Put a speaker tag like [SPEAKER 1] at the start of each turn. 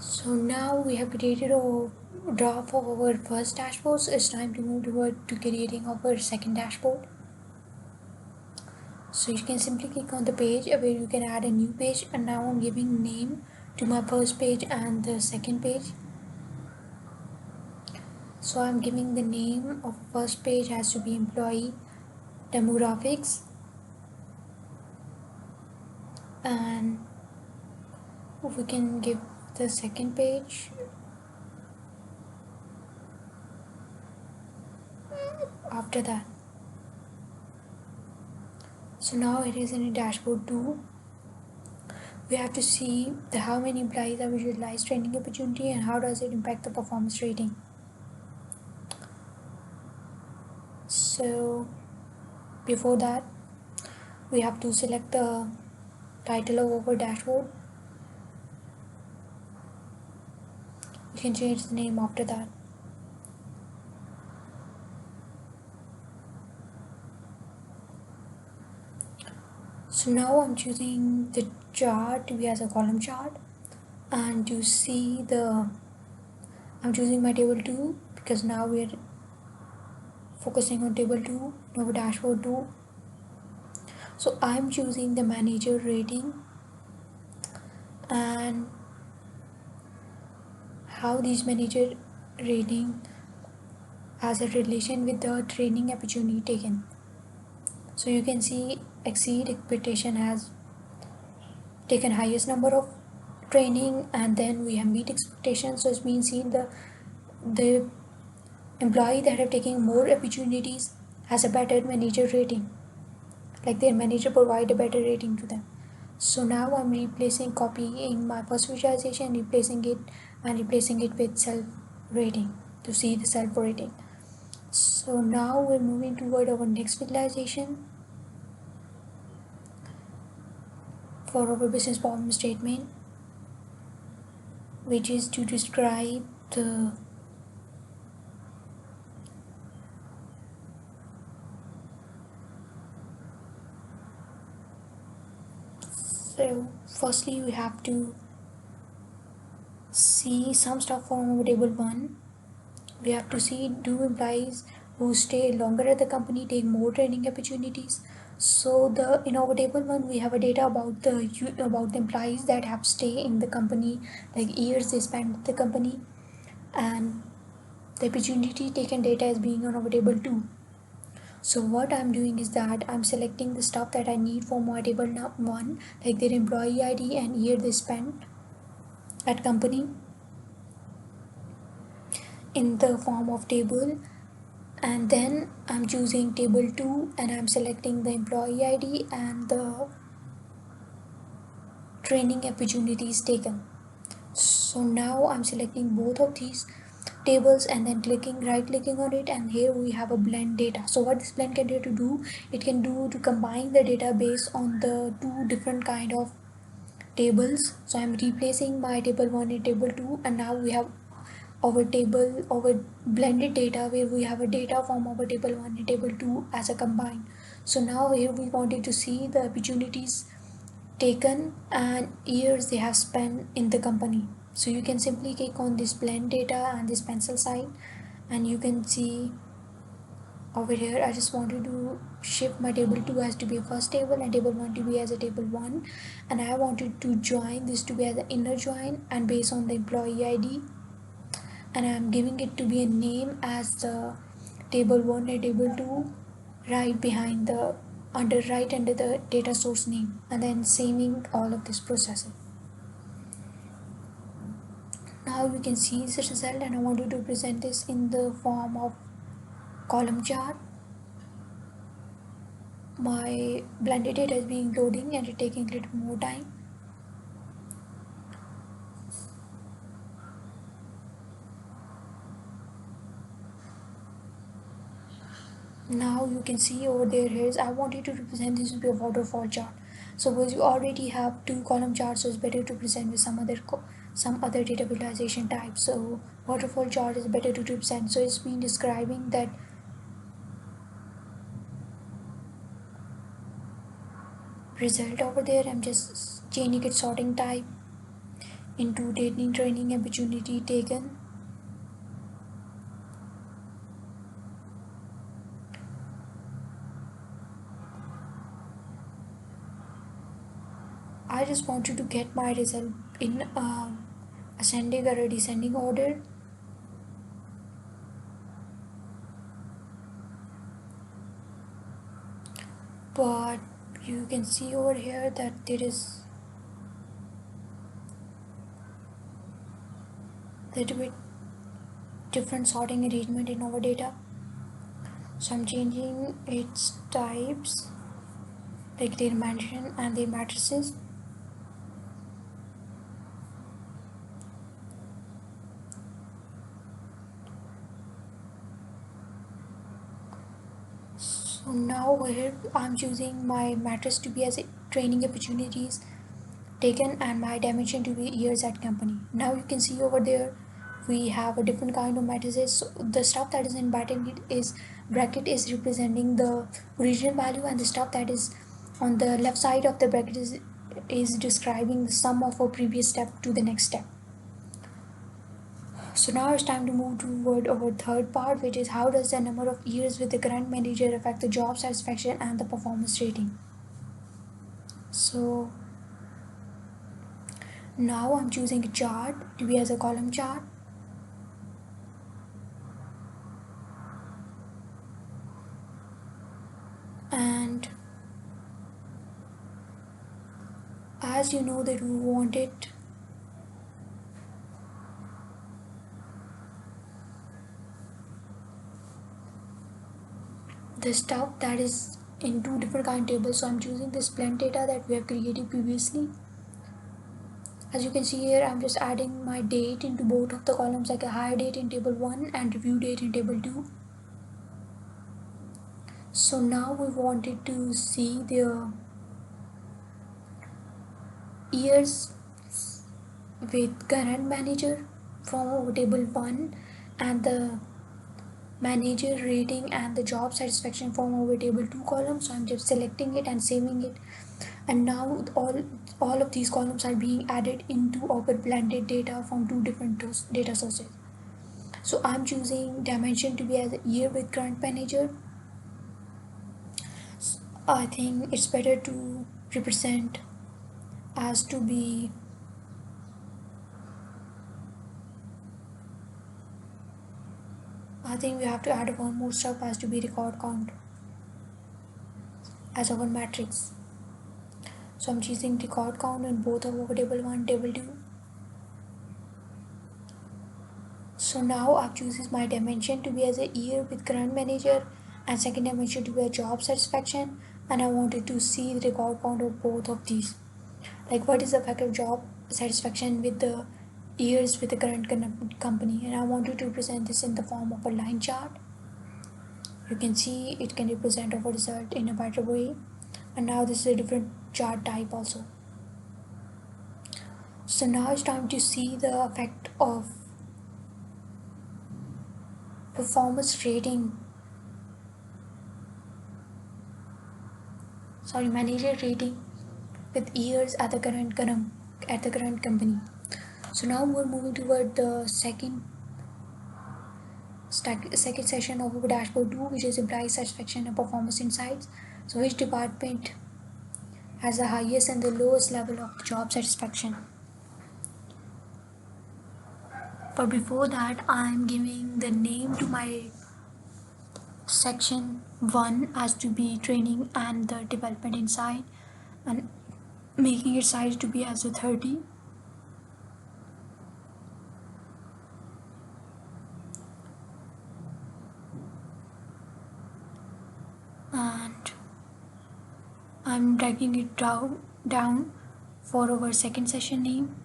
[SPEAKER 1] So now we have created a draft of our first dashboard, so it's time to move toward to creating our second dashboard. So you can simply click on the page where you can add a new page, and now I'm giving name to my first page and the second page. So I'm giving the name of first page has to be employee demographics, and we can give the second page after that. So now it is in a dashboard 2. We have to see how many employees are visualized training opportunity and how does it impact the performance rating. So before that, we have to select the title of our dashboard. We can change the name after that. So now I'm choosing the chart to be as a column chart, and to see I'm choosing my table 2 because now we're focusing on table 2, now dashboard 2. So I'm choosing the manager rating and how these manager rating has a relation with the training opportunity taken. So you can see exceed expectation has taken highest number of training, and then we have meet expectations, so it's been seen the employee that have taken more opportunities has a better manager rating, like their manager provide a better rating to them. So now I'm copying my first visualization, replacing it with self rating to see the self rating. So now we're moving toward our next visualization for our business problem statement, which is to describe the so firstly we have to see some stuff from our table 1. We have to see do employees who stay longer at the company take more training opportunities. So the in our table 1 we have a data about the employees that have stay in the company, like years they spend at the company, and the opportunity taken data is being on our table 2. So what I'm doing is that I'm selecting the stuff that I need for my table 1, like their employee ID and year they spent at company, in the form of table, and then I'm choosing table 2 and I'm selecting the employee ID and the training opportunities taken. So now I'm selecting both of these tables and then right clicking on it, and here we have a blend data. So what this blend can do, it can do to combine the data based on the two different kind of tables. So I'm replacing my table 1 and table 2, and now we have our blended data where we have a data from our table 1 and table 2 as a combined. So now here we wanted to see the opportunities taken and years they have spent in the company. So you can simply click on this blend data and this pencil sign, and you can see over here I just wanted to shift my table 2 as to be a first table and table 1 to be as a table 1, and I wanted to join this to be as an inner join and based on the employee ID, and I'm giving it to be a name as the table 1 and table 2 right behind the right under the data source name, and then saving all of this processing. Now you can see this result, and I wanted to present this in the form of column chart. My blended data is being loading and it's taking a little more time. Now you can see over there is I wanted to represent this to be a waterfall chart. Suppose you already have two column charts, so it's better to present with some other data visualization type. So waterfall chart is better to represent. So it's been describing that result over there. I'm just changing its sorting type. into training opportunity taken. I just wanted to get my result in ascending or a descending order. But you can see over here that there is a little bit different sorting arrangement in our data. So I'm changing its types, like their dimension and their matrices. So now here I'm choosing my matrix to be as a training opportunities taken and my dimension to be years at company. Now you can see over there we have a different kind of matrices. So the stuff that is in bracket is representing the original value, and the stuff that is on the left side of the bracket is describing the sum of a previous step to the next step. So now it's time to move toward our third part, which is how does the number of years with the current manager affect the job satisfaction and the performance rating. So now I'm choosing a chart to be as a column chart. And as you know that we wanted the stuff that is in two different kind tables, so I'm choosing this blend data that we have created previously. As you can see here, I'm just adding my date into both of the columns, like a hire date in table 1 and review date in table 2. So now we wanted to see the years with current manager from our table 1 and the manager rating and the job satisfaction from our table 2 column. So I'm just selecting it and saving it, and now all of these columns are being added into our blended data from two different data sources. So I'm choosing dimension to be as a year with current manager. I think it's better to represent as to be I think we have to add one more step as to be record count as our matrix. So I'm choosing record count in both of our table 1 table 2. So now I've chosen my dimension to be as a year with current manager and second dimension to be a job satisfaction, and I wanted to see the record count of both of these. Like what is the effect of job satisfaction with the years with the current company, and I wanted to represent this in the form of a line chart. You can see it can represent our result in a better way, and now this is a different chart type also. So now it's time to see the effect of performance rating, manager rating with years at the current company. So now we're moving toward the second session of our dashboard 2, which is employee satisfaction and performance insights. So which department has the highest and the lowest level of job satisfaction. But before that, I'm giving the name to my section 1 as to be training and the development insight, and making its size to be as a 30. And I'm dragging it down for our second session name.